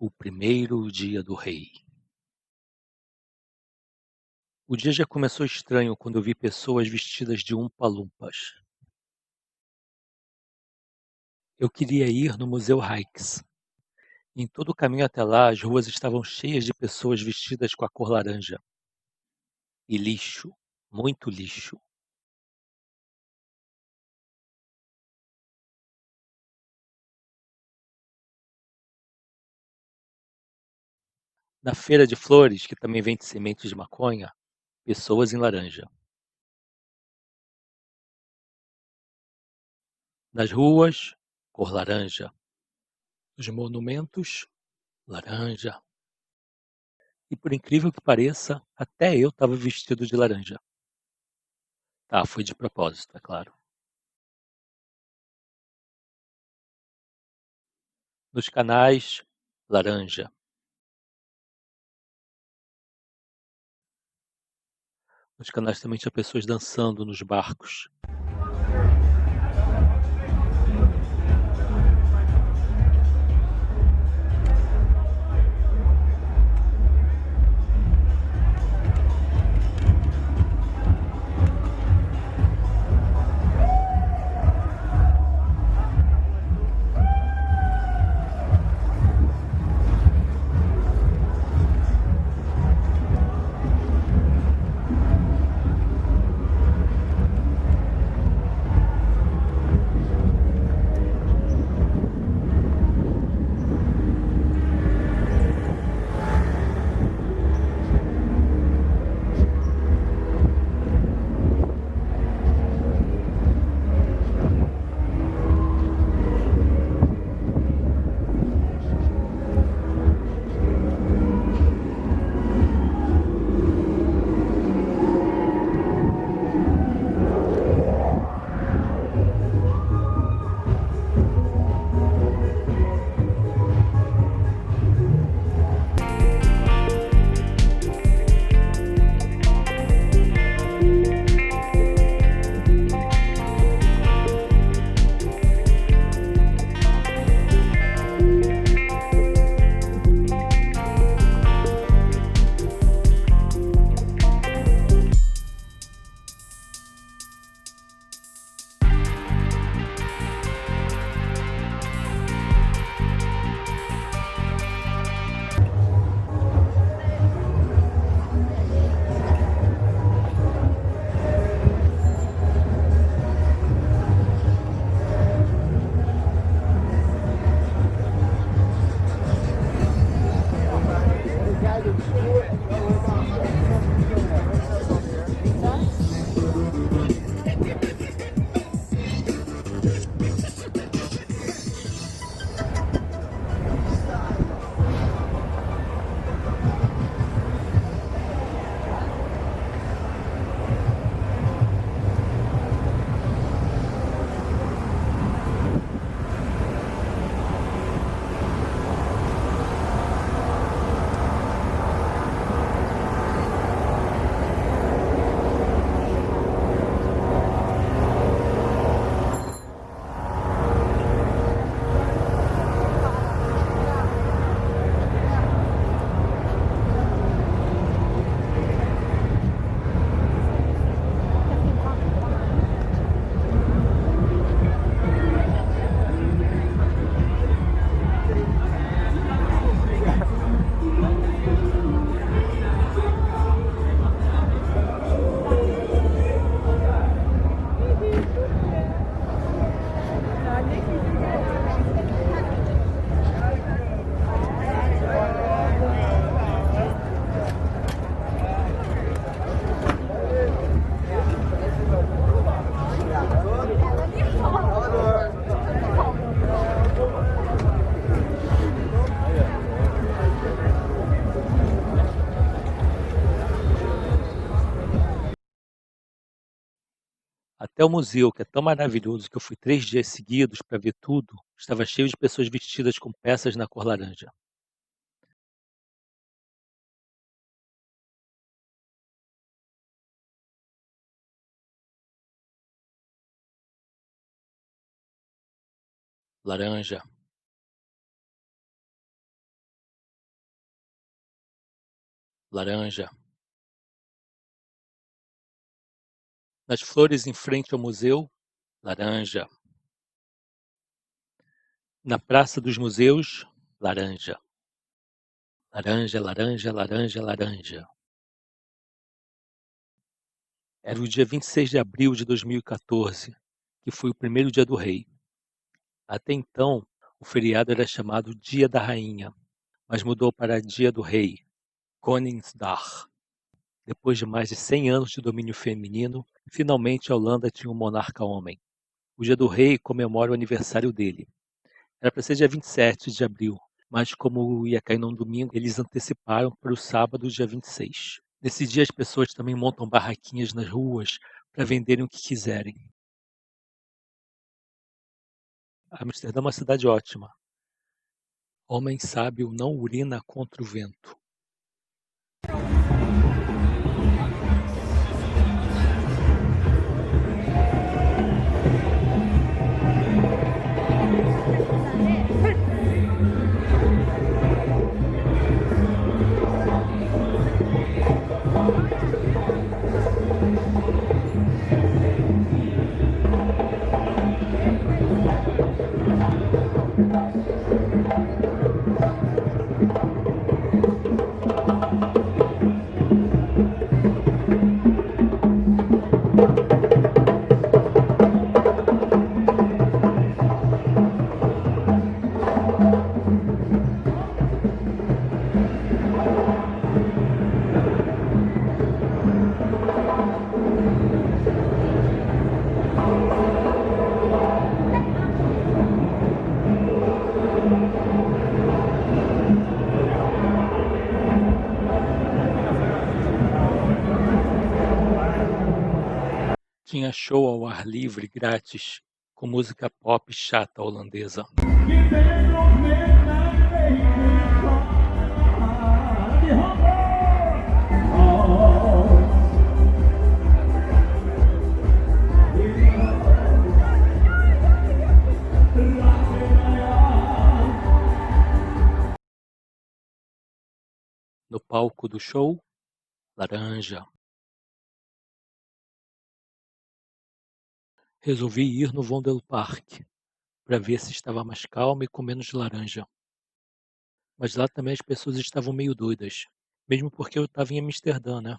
O primeiro dia do rei. O dia já começou estranho quando eu vi pessoas vestidas de umpa-lumpas. Eu queria ir no Museu Rijks. Em todo o caminho até lá, as ruas estavam cheias de pessoas vestidas com a cor laranja. E lixo, muito lixo. Na feira de flores, que também vende sementes de maconha, pessoas em laranja. Nas ruas, cor laranja. Nos monumentos, laranja. E por incrível que pareça, até eu estava vestido de laranja. Tá, foi de propósito, é claro. Nos canais, laranja. Nos canais também tinha pessoas dançando nos barcos. Até o museu, que é tão maravilhoso que eu fui 3 dias seguidos para ver tudo, estava cheio de pessoas vestidas com peças na cor laranja. Laranja. laranja. Nas flores em frente ao museu, laranja. Na Praça dos Museus, laranja. Laranja, laranja, laranja, laranja. Era o dia 26 de abril de 2014, que foi o primeiro dia do rei. Até então, o feriado era chamado Dia da Rainha, mas mudou para Dia do Rei, Koningsdag. Depois de mais de 100 anos de domínio feminino, finalmente a Holanda tinha um monarca homem. O Dia do Rei comemora o aniversário dele. Era para ser dia 27 de abril, mas como ia cair num domingo, eles anteciparam para o sábado, dia 26. Nesse dia as pessoas também montam barraquinhas nas ruas para venderem o que quiserem. Amsterdã é uma cidade ótima. Homem sábio não urina contra o vento. Tinha show ao ar livre grátis, com música pop chata holandesa. No palco do show, laranja. Resolvi ir no Vondelpark para ver se estava mais calmo e com menos laranja. Mas lá também as pessoas estavam meio doidas, mesmo porque eu estava em Amsterdã, né?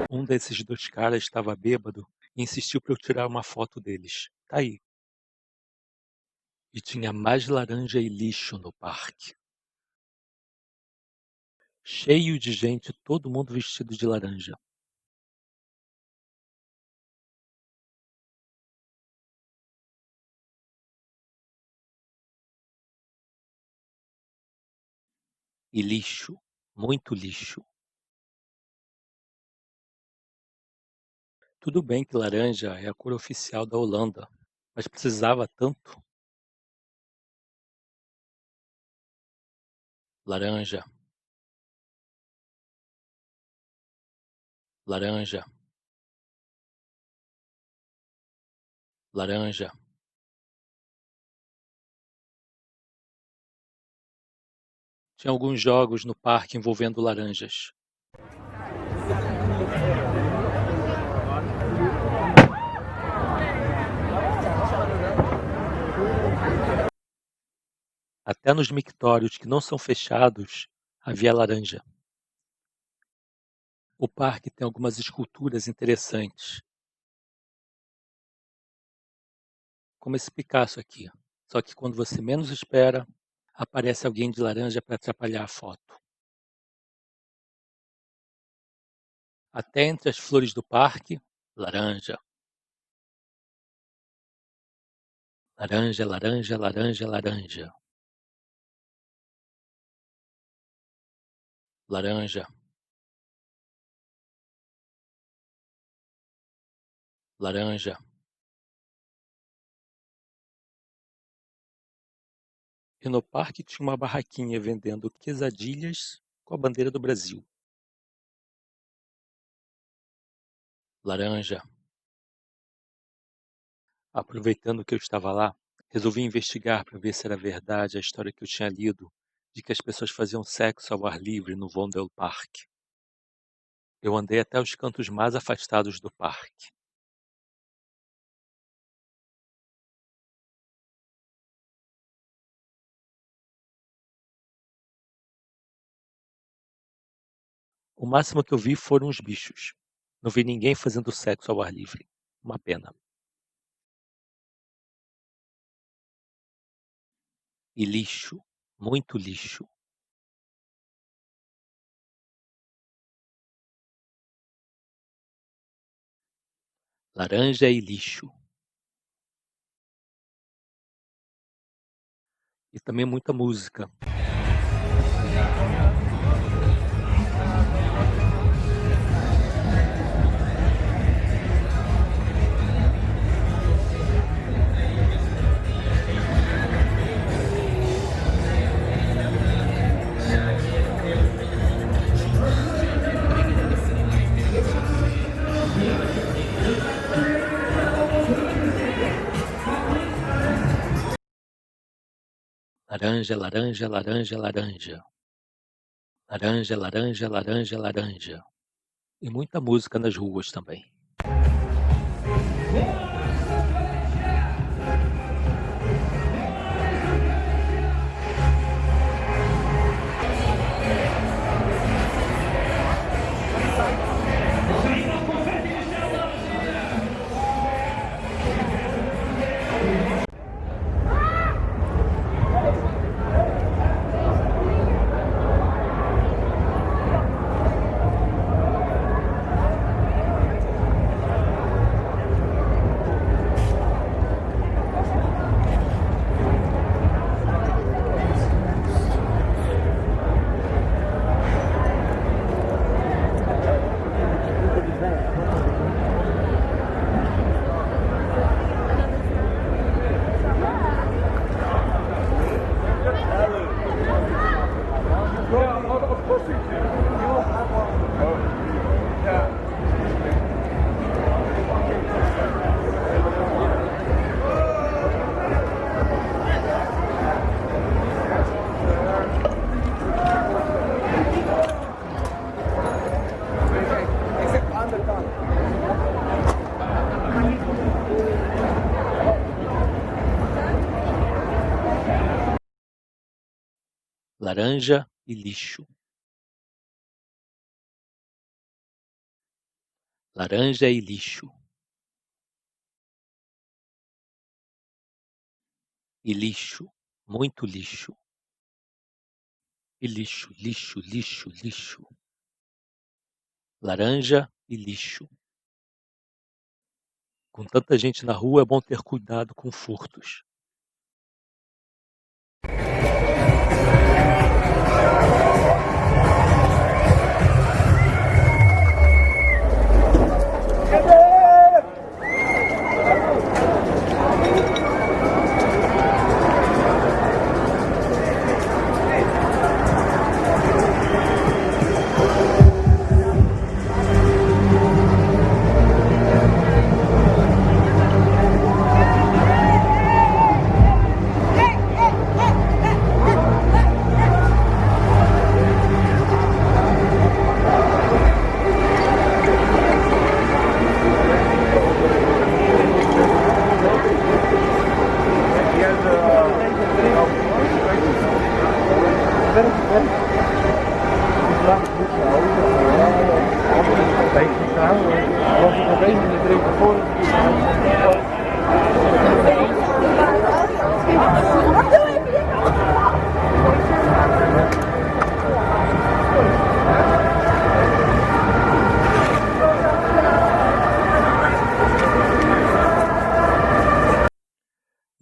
Um desses dois caras estava bêbado e insistiu para eu tirar uma foto deles. Tá aí. E tinha mais laranja e lixo no parque. Cheio de gente, todo mundo vestido de laranja. E lixo, muito lixo. Tudo bem que laranja é a cor oficial da Holanda, mas precisava tanto? laranja, laranja, laranja, tinha alguns jogos no parque envolvendo laranjas. Até nos mictórios que não são fechados, havia laranja. O parque tem algumas esculturas interessantes, como esse Picasso aqui. Só que quando você menos espera, aparece alguém de laranja para atrapalhar a foto. Até entre as flores do parque, laranja. Laranja, laranja, laranja, laranja. Laranja. Laranja. E no parque tinha uma barraquinha vendendo quesadilhas com a bandeira do Brasil. Laranja. Aproveitando que eu estava lá, resolvi investigar para ver se era verdade a história que eu tinha lido de que as pessoas faziam sexo ao ar livre no Vondelpark. Eu andei até os cantos mais afastados do parque. O máximo que eu vi foram os bichos. Não vi ninguém fazendo sexo ao ar livre. Uma pena. E lixo. Muito lixo. Laranja e lixo. E também muita música. Laranja, laranja, laranja, laranja. Laranja, laranja, laranja, laranja. E muita música nas ruas também. Laranja e lixo. Laranja e lixo. E lixo. Muito lixo. E lixo, lixo, lixo, lixo. Laranja e lixo. Com tanta gente na rua é bom ter cuidado com furtos.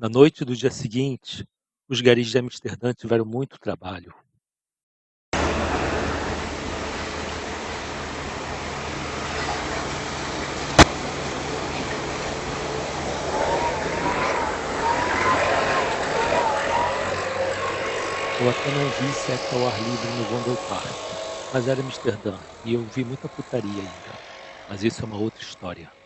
Na noite do dia seguinte, os garis de Amsterdã tiveram muito trabalho. Eu até não vi sexo ao ar livre no Vondelpark, mas era Amsterdã e eu vi muita putaria ainda. Mas isso é uma outra história.